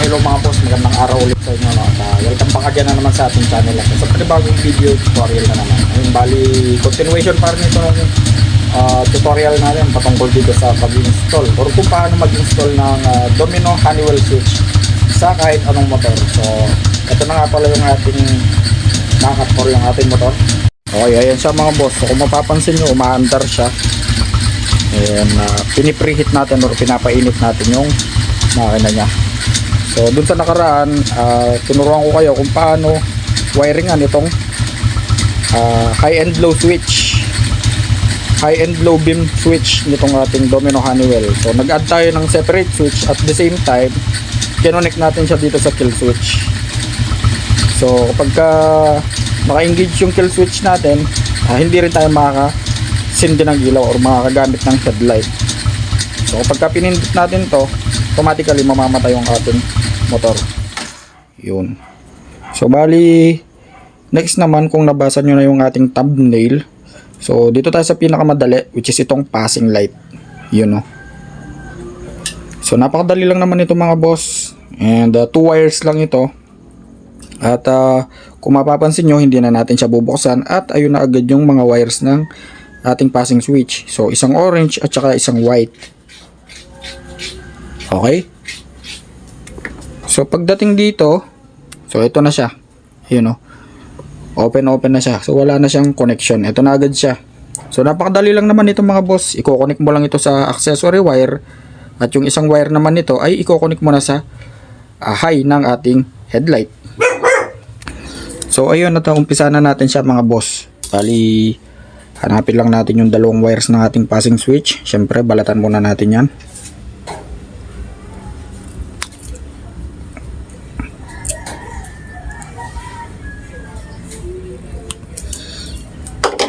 hello mga boss, magandang araw ulit sa inyo, no? Welcome back again na naman sa ating channel. So panibagong video tutorial na naman. Ayun, bali continuation pa rin ito ng tutorial natin patungkol dito sa pag-install or kung paano mag-install ng Domino Honeywell switch sa kahit anong motor. So ito na nga pala yung ating nakakontrol ng ating motor. Okay, ayan siya mga boss. So kung mapapansin nyo, umaandar siya. Ayan, pinipreheat natin or pinapainit natin yung makina niya. So dun sa nakaraan, tinuruan ko kayo kung paano wiringan itong high and low switch, high and low beam switch nitong ating Domino Honeywell. So nag-add tayo ng separate switch at the same time kinonect natin siya dito sa kill switch. So kapag naka-engage yung kill switch natin, hindi rin tayo makakasindi ng ilaw or makakagamit ng headlight. So kapag pinindot natin to, automatically mamamatay yung ating motor. Yun. So bali next naman, kung nabasa nyo na yung ating thumbnail, so dito tayo sa pinakamadali, which is itong passing light. Yun, no. So napakadali lang naman ito mga boss, and 2 wires lang ito. At kung mapapansin nyo, hindi na natin siya bubuksan at ayun na agad yung mga wires ng ating passing switch. So isang orange at saka isang white. Okay. So pagdating dito, so ito na siya. Yun, no. Open na siya. So wala na siyang connection. Ito na agad siya. So napakadali lang naman ito mga boss. Iko-connect mo lang ito sa accessory wire at yung isang wire naman nito ay iko-connect mo na sa high ng ating headlight. So ayun, umpisa na natin siya mga boss. Bali hanapin lang natin yung dalawang wires ng ating passing switch. Syempre balatan muna natin yan.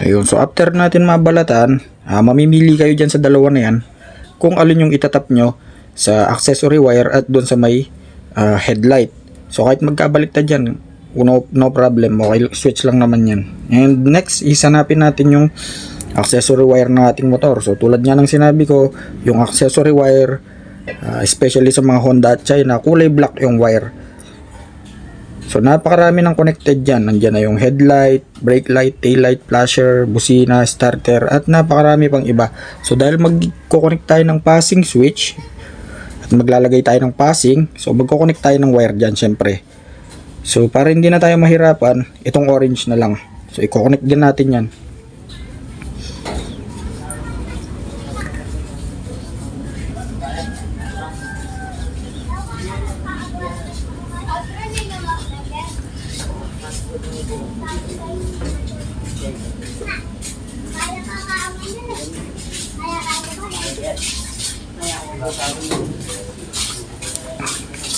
Ayun, so after natin mabalatan, mamimili kayo dyan sa dalawa na yan kung alin yung itatap nyo sa accessory wire at doon sa may headlight. So kahit magkabaliktad dyan, no problem, okay, switch lang naman yan. And next, isanapin natin yung accessory wire ng ating motor. So tulad nga ng sinabi ko, yung accessory wire, especially sa mga Honda at China, kulay black yung wire. So napakarami ng connected dyan. Nandyan na yung headlight, brake light, tail light, flasher, busina, starter, at napakarami pang iba. So dahil magko-connect tayo ng passing switch at maglalagay tayo ng passing, so magko-connect tayo ng wire dyan syempre. So para hindi na tayo mahirapan, itong orange na lang. So i-connect din natin yan.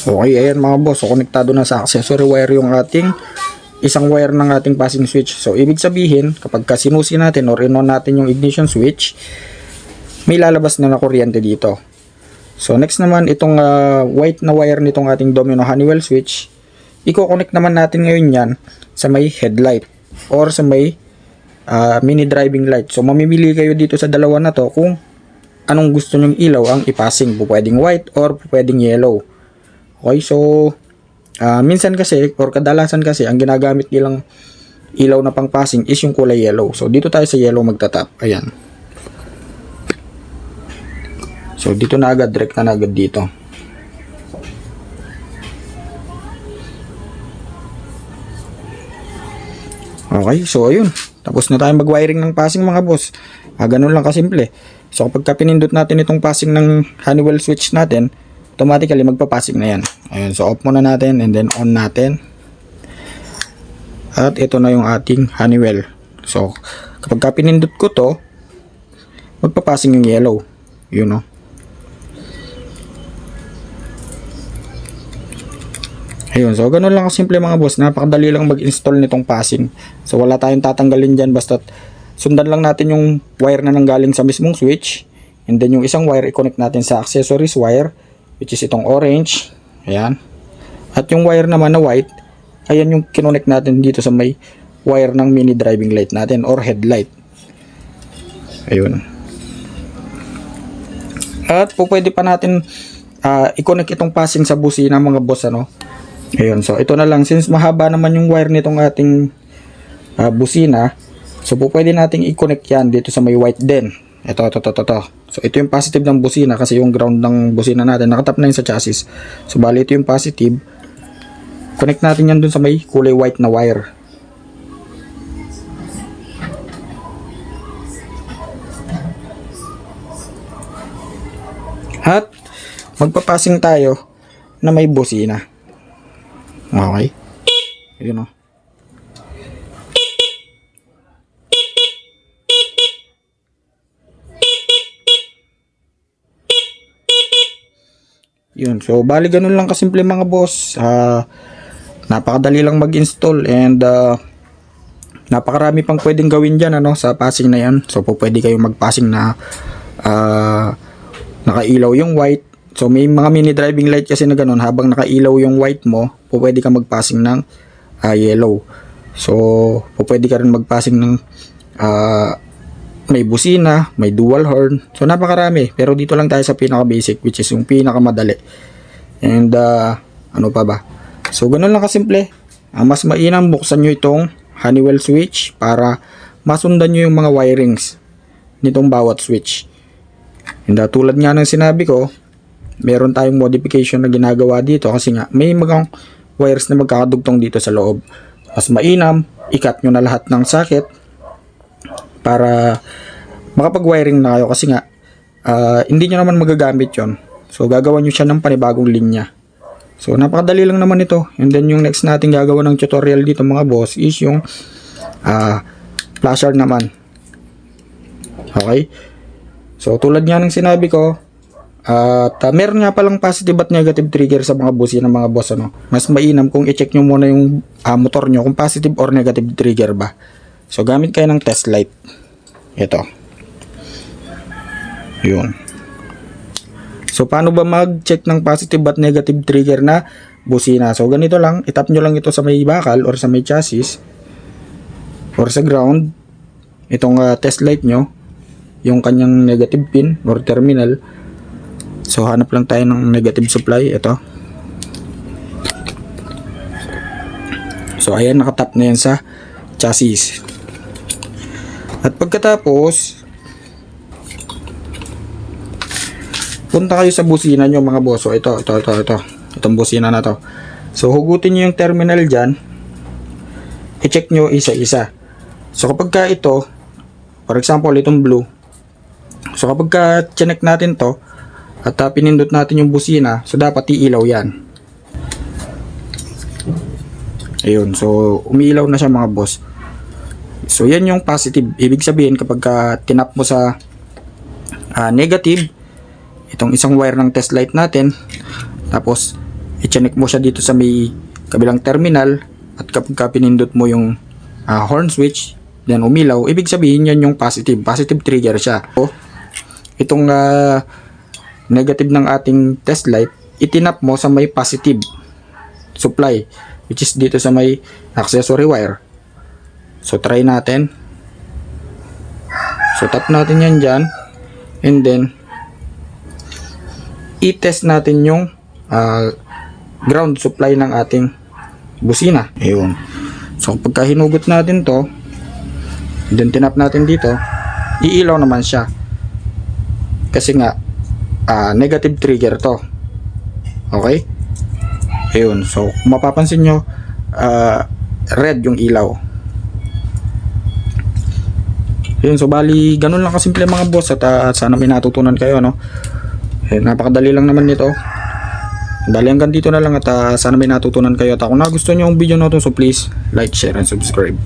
Okay, ayan mga boss. So konektado na sa accessory wire yung ating isang wire ng ating passing switch. So ibig sabihin, kapag sinusi natin or in-on natin yung ignition switch, may lalabas na kuryente dito. So next naman, itong white na wire nitong ating Domino Honeywell switch, i-connect naman natin ngayon yan sa may headlight or sa may mini driving light. So mamimili kayo dito sa dalawa na to kung anong gusto nyong ilaw ang ipassing. Pwedeng white or pwedeng yellow. Okay, so minsan kasi or kadalasan kasi ang ginagamit nilang ilaw na pang passing is yung kulay yellow. So dito tayo sa yellow magtatap. Ayan. So dito na agad, direct na agad dito. Okay, so ayun. Tapos na tayo mag-wiring ng passing mga boss. Ganun lang kasimple. So kapag pinindot natin itong passing ng Honeywell switch natin, automatically magpa-passing na yan. Ayun, so off muna natin and then on natin. At ito na yung ating Honeywell. So kapag pinindot ko to, magpa-passing yung yellow. Yun, no. Ayun, so ganun lang kasimple mga boss. Napakadali lang mag-install nitong passing. So wala tayong tatanggalin dyan, basta sundan lang natin yung wire na nanggaling sa mismong switch. And then yung isang wire i-connect natin sa accessories wire, which is itong orange. Ayan. At yung wire naman na white, ayan yung kinonect natin dito sa may wire ng mini driving light natin or headlight. Ayun. At po pwede pa natin i-connect itong passing sa busina mga boss, ano. Ayun, so ito na lang, since mahaba naman yung wire nitong ating busina, so pwede nating i-connect yan dito sa may white din. Ito. So ito yung positive ng busina kasi yung ground ng busina natin nakatap na yun sa chassis. So bali ito yung positive. Connect natin yan dun sa may kulay white na wire. At magpapasing tayo na may busina. Okay. Yun o. Yun. So, bali ganun lang kasimple mga boss. Napakadali lang mag-install and napakarami pang pwedeng gawin dyan, ano, sa passing na yan. So, pwede kayong mag-passing na nakailaw yung white. So may mga mini driving light kasi na ganun, habang nakailaw yung white mo, pwede ka mag-passing ng yellow. So pwede ka rin mag-passing ng may busina, may dual horn. So napakarami, pero dito lang tayo sa pinaka basic, which is yung pinaka madali. And ano pa ba? So ganun lang kasimple. Mas mainam buksan nyo itong Honeywell switch para masundan nyo yung mga wirings nitong bawat switch. And tulad nga ng sinabi ko, meron tayong modification na ginagawa dito kasi nga may mga wires na magkakadugtong dito sa loob. Mas mainam, i-cut nyo na lahat ng socket para makapag-wiring na kayo kasi nga hindi nyo naman magagamit yon. So gagawa nyo siya ng panibagong linya. So napakadali lang naman ito. And then yung next natin gagawa ng tutorial dito mga boss is yung flasher naman. Okay? So tulad nga ng sinabi ko, at meron nga palang positive at negative trigger sa mga busina mga boss, ano. Mas mainam kung i-check nyo muna yung motor nyo kung positive or negative trigger ba. So gamit kayo ng test light. Ito. Yun. So paano ba mag-check ng positive at negative trigger na busina? So ganito lang, itap nyo lang ito sa may bakal or sa may chassis or sa ground. Itong test light nyo, yung kanyang negative pin or terminal. So hanap lang tayo ng negative supply. Ito. So ayan, nakatap na yan sa chassis. At pagkatapos, punta kayo sa busina nyo mga boss. So ito. Itong busina na to. So hugutin nyo yung terminal dyan. I-check nyo isa-isa. So kapag ka ito, for example itong blue, so kapag ka check natin to at pinindot natin yung busina, so dapat iilaw yan. Ayun, so umiilaw na siya mga boss. So yan yung positive. Ibig sabihin kapag ka tinap mo sa negative, itong isang wire ng test light natin, tapos i-connect mo siya dito sa may kabilang terminal, at kapag ka pinindot mo yung horn switch, then umilaw, ibig sabihin yan yung positive trigger siya. So, itong negative ng ating test light, itinap mo sa may positive supply, which is dito sa may accessory wire. So try natin. So tap natin yan dyan, and then i-test natin yung ground supply ng ating busina. Ayun. So pagka hinugot natin to, then tinap natin dito, iilaw naman siya kasi nga negative trigger to. Okay? Ayun. So kung mapapansin nyo, red yung ilaw. Ayun. So bali ganun lang kasimple mga boss, at sana may natutunan kayo, no? Napakadali lang naman nito. Dali hanggang dito na lang, at sana may natutunan kayo. At kung nagustuhan nyo yung video na to, so please like, share, and subscribe.